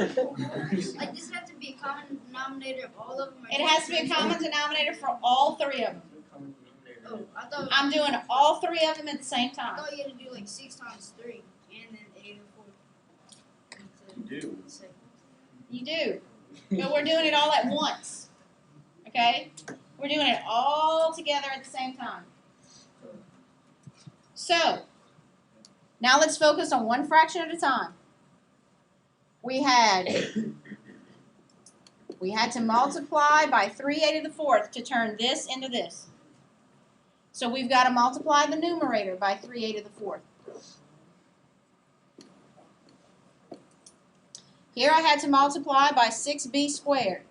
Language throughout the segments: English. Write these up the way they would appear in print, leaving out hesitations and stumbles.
Like, does it have to be a common denominator of all of them? It has to be a common denominator for all three of them. Oh, I thought I'm doing all three of them at the same I time. thought you had to do like 6 times 3 and then 8 and 4. You do. You do. But we're doing it all at once. Okay? We're doing it all together at the same time. So, now let's focus on one fraction at a time. We had to multiply by 3/8 to turn this into this. So we've got to multiply the numerator by 3/8. Here I had to multiply by 6b squared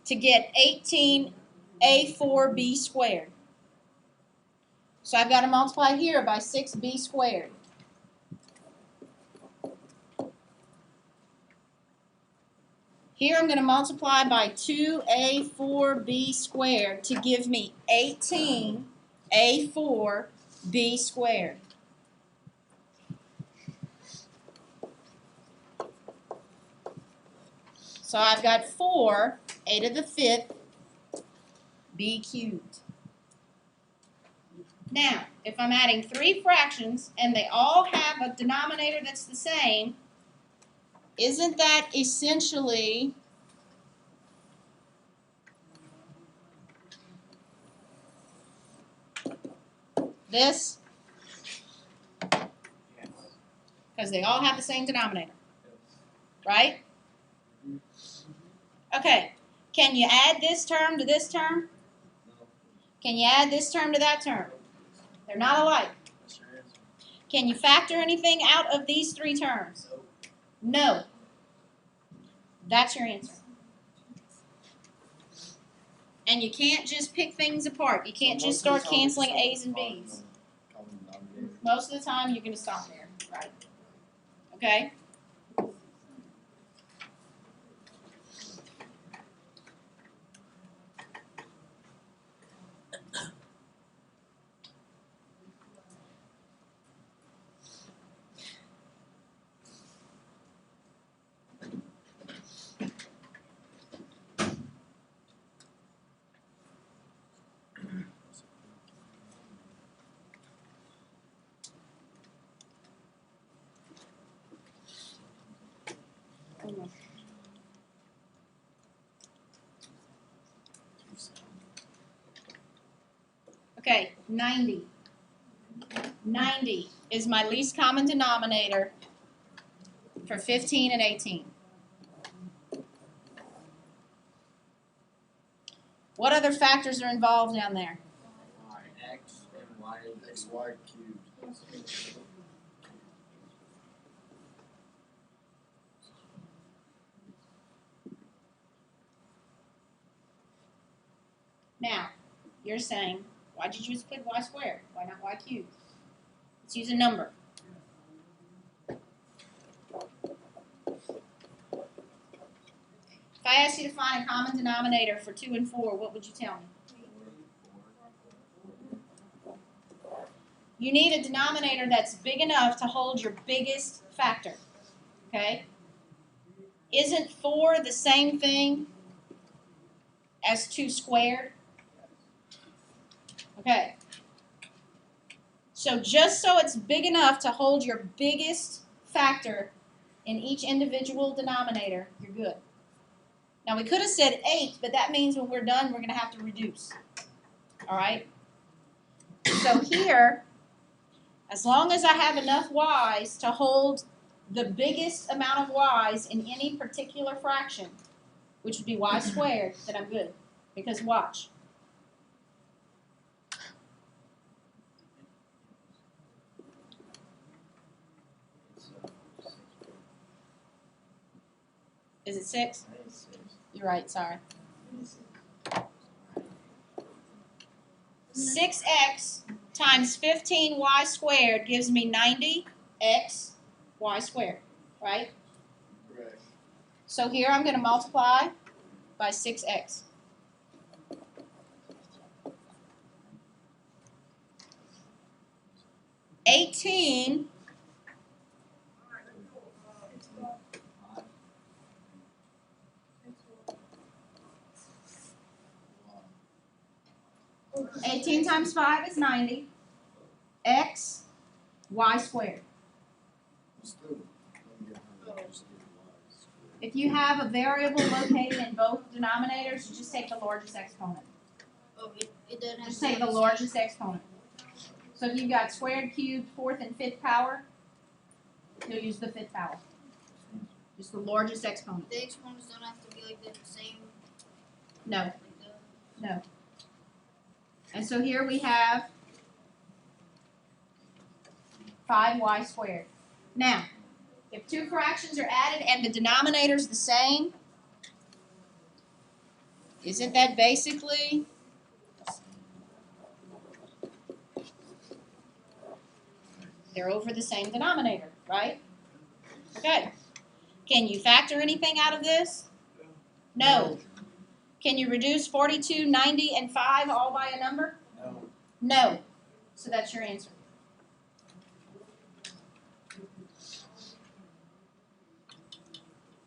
to get 18a4b squared. So I've got to multiply here by 6b squared. Here I'm going to multiply by 2a4b squared to give me 18a4b squared. So I've got 4/8 b cubed. Now, if I'm adding three fractions and they all have a denominator that's the same, isn't that essentially this? Because they all have the same denominator, right? Okay, can you add this term to this term? Can you add this term to that term? They're not alike. Can you factor anything out of these three terms? No. That's your answer. And you can't just pick things apart. You can't just start canceling A's and B's. Most of the time, you're going to stop there, right? Okay? Okay, 90. 90 is my least common denominator for 15 and 18. What other factors are involved down there? X and Y, XY cubed. Now, you're saying, why did you just put y squared? Why not y cubed? Let's use a number. If I asked you to find a common denominator for 2 and 4, what would you tell me? You need a denominator that's big enough to hold your biggest factor. Okay? Isn't 4 the same thing as 2 squared? Okay. So just so it's big enough to hold your biggest factor in each individual denominator, you're good. Now we could have said 8, but that means when we're done, we're going to have to reduce. All right? So here, as long as I have enough y's to hold the biggest amount of y's in any particular fraction, which would be y squared, then I'm good. Because watch. Is it 6? You're right, sorry. 6x times 15y squared gives me 90x y squared, right? Correct. So here I'm going to multiply by 6x. 18 times 5 is 90. X, y squared. If you have a variable located in both denominators, you just take the largest exponent. Oh, it doesn't have Just to take be the largest exponent. So if you've got squared, cubed, fourth, and fifth power, you'll use the fifth power. Just the largest exponent. The exponents don't have to be like the same. No, Like the, no. And so here we have 5y squared. Now, if two fractions are added and the denominator's the same, isn't that basically they're over the same denominator, right? Okay. Can you factor anything out of this? No. Can you reduce 42, 90, and 5 all by a number? No. No. So that's your answer.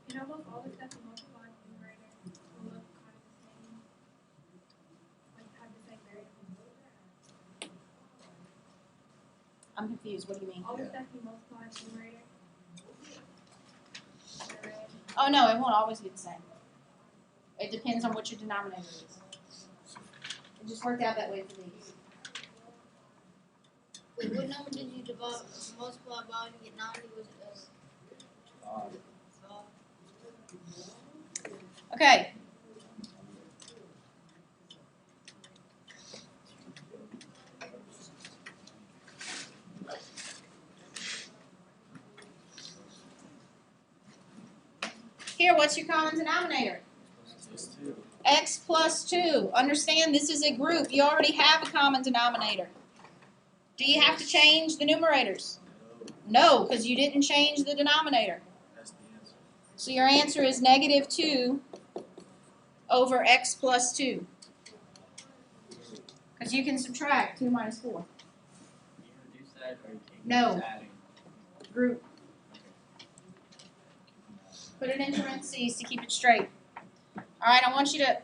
You know, almost all the stuff you multiply in the numerator will look kind of the same, like have the same variable. I'm confused. What do you mean? All the stuff you multiply in the numerator. The red. Oh, no, it won't always be the same. It depends on what your denominator is. It just worked out that way for these. wait, what number did you multiply by to get 90? Was it Okay. Here, what's your common denominator? X plus 2. Understand, this is a group. You already have a common denominator. Do you have to change the numerators? No, because you didn't change the denominator. That's the answer. So your answer is negative 2 over x plus 2. Because you can subtract 2 minus 4. Can you reduce that or you can't No. keep adding? Group. Put it in parentheses to keep it straight. All right, I want you to...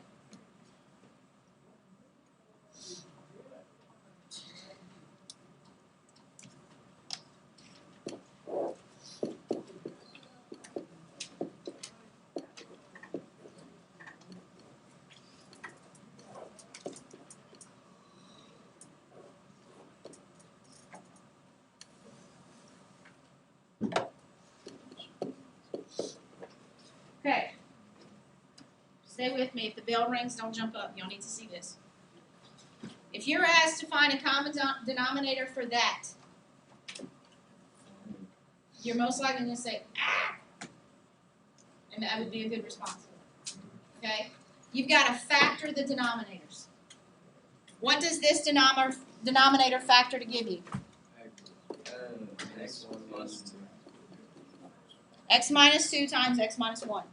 Okay. Stay with me. If the bell rings, don't jump up. You'll need to see this. If you're asked to find a common denominator for that, you're most likely going to say, ah! And that would be a good response. Okay? You've got to factor the denominators. What does this denominator factor to give you? X plus 2. X minus 2 times x minus 1.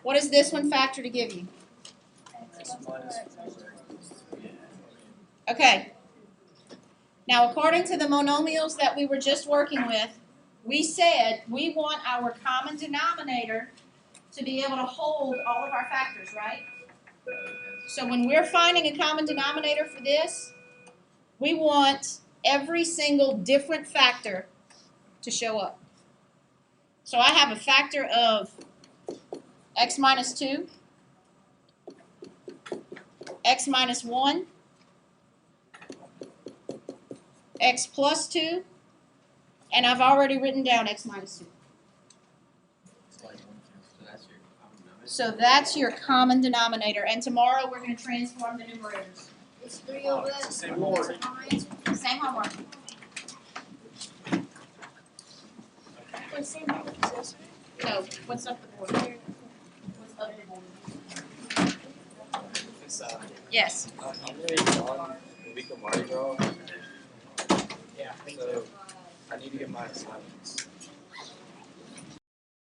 What does this one factor to give you? X minus 4. Okay. Now, according to the monomials that we were just working with, we said we want our common denominator to be able to hold all of our factors, right? So when we're finding a common denominator for this, we want every single different factor to show up. So I have a factor of x minus 2, x minus 1, x plus 2, and I've already written down x minus 2. So that's your common denominator. And tomorrow we're going to transform the numerators. It's 3 over that. It's the same order. That's my answer. Same homework. No, what's up the board? What's up the board? Yes. I'm really on the week of Mardi Gras. Yeah. So I need to get my assignments.